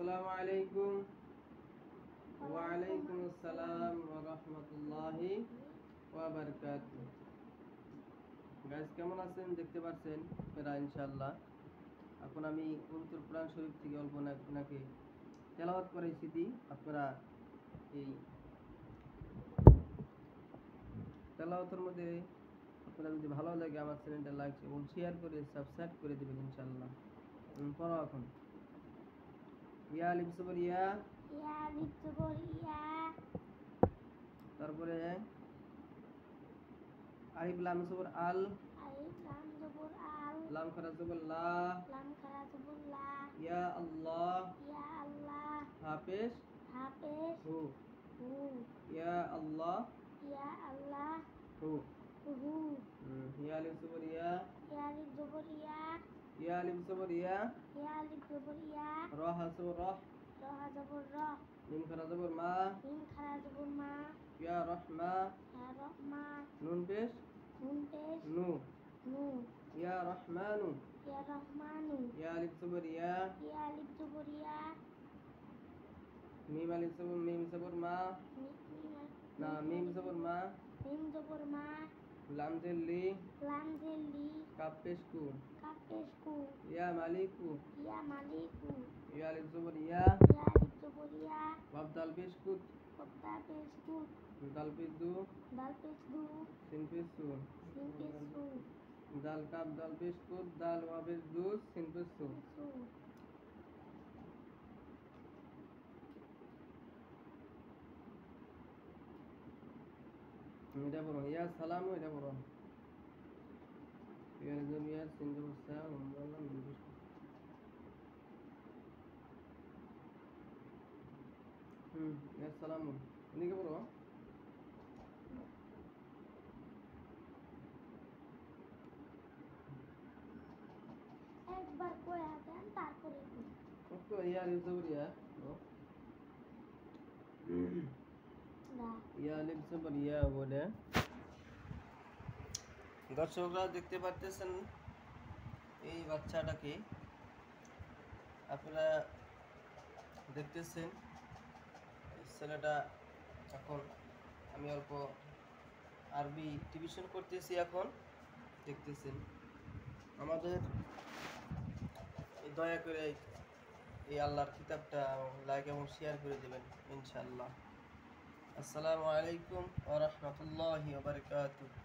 আসসালামু আলাইকুম। ওয়া আলাইকুম আসসালাম ওয়া রাহমাতুল্লাহি ওয়া বারাকাতুহু। গাইস কেমন আছেন? দেখতে পাচ্ছেন আপনারা ইনশাআল্লাহ। এখন আমি পবিত্র কোরআন শরীফ থেকে অল্প নাকি তেলাওয়াত করেছি আপনারা এই তেলাওয়াতের মধ্যে আপনারা যদি ভালো লাগে আমার চ্যানেলটা লাইক এবং শেয়ার করে সাবস্ক্রাইব করে দিবেন ইনশাআল্লাহ। পড়ো এখন। ইয়া আলিফ জবর ইয়া, ইয়া আলিফ জবর ইয়া, তারপরে আলিফ লাম জবর আল, আলিফ লাম জবর আল, লাম খারা জবর লা, লাম খারা জবর লা, ইয়া আল্লাহ, ইয়া আল্লাহ, হাফেজ হাফেজ হু, হু, ইয়া আল্লাহ ইয়া আল্লাহ হু, হু, ইয়া আলিফ জবর ইয়া, ইয়া আলিফ জবর ইয়া, ইয়া আলিফ জবর ইয়া, ইয়া আলিফ জবর ইয়া, র হা জবর রহ, র হা জবর র, মিম খারা জবর মা, মিম খারা জবর মা, ইয়া রহমা, ইয়া রহমা, নুন পেশ নুন পেশ নু, নু, ইয়া রহমানু, ইয়া রহমানু, ইয়া আলিফ জবর ইয়া, ইয়া আলিফ জবর ইয়া, মিম আলিফ জবর মিম জবর মা, না মিম জবর মা, মিম জবর মা, লাম জের লি, লাম জের লি, কাপ পেশ কু, কাফ পেশ কু, ইয়া মালিকু, ইয়া মালিকু, ইয়া আলিফ জবর ইয়া, ইয়া আলিফ জবর ইয়া, বাপ দাল পেশ কুত, কপ্তা পেশ কুত, দাল পেশ দু, দাল পেশ দু, সিন পেশ সু, সিন পেশ সু, দাল কাপ দাল পেশ কুত, দাল ওয়া পেশ দু, সিন পেশ সু। সু, এটা পড়ো ইয়া সালামু, এটা পড়ো ইয়া জমিয়া সিন জবর সা উম্মাল্লাহ মিম পেশ কু। ইয়া সালামু এদিকে পড়ো। একবার কয়া দেন তারপরে কত ইয়া আলিফ জবর ইয়া, না ইয়া আলিফ জবর ইয়া বলে। দর্শকরা দেখতে পারতেছেন এই বাচ্চাটাকে, আপনারা দেখতেছেন ছেলেটা। এখন আমি অল্প আরবি টিউশন করতেছি, এখন দেখতেছেন। আমাদের দয়া করে এই আল্লাহর কিতাবটা লাইক এবং শেয়ার করে দেবেন ইনশাআল্লাহ। আসসালামু আলাইকুম ওয়া রাহমাতুল্লাহি ওয়া বারাকাতুহু।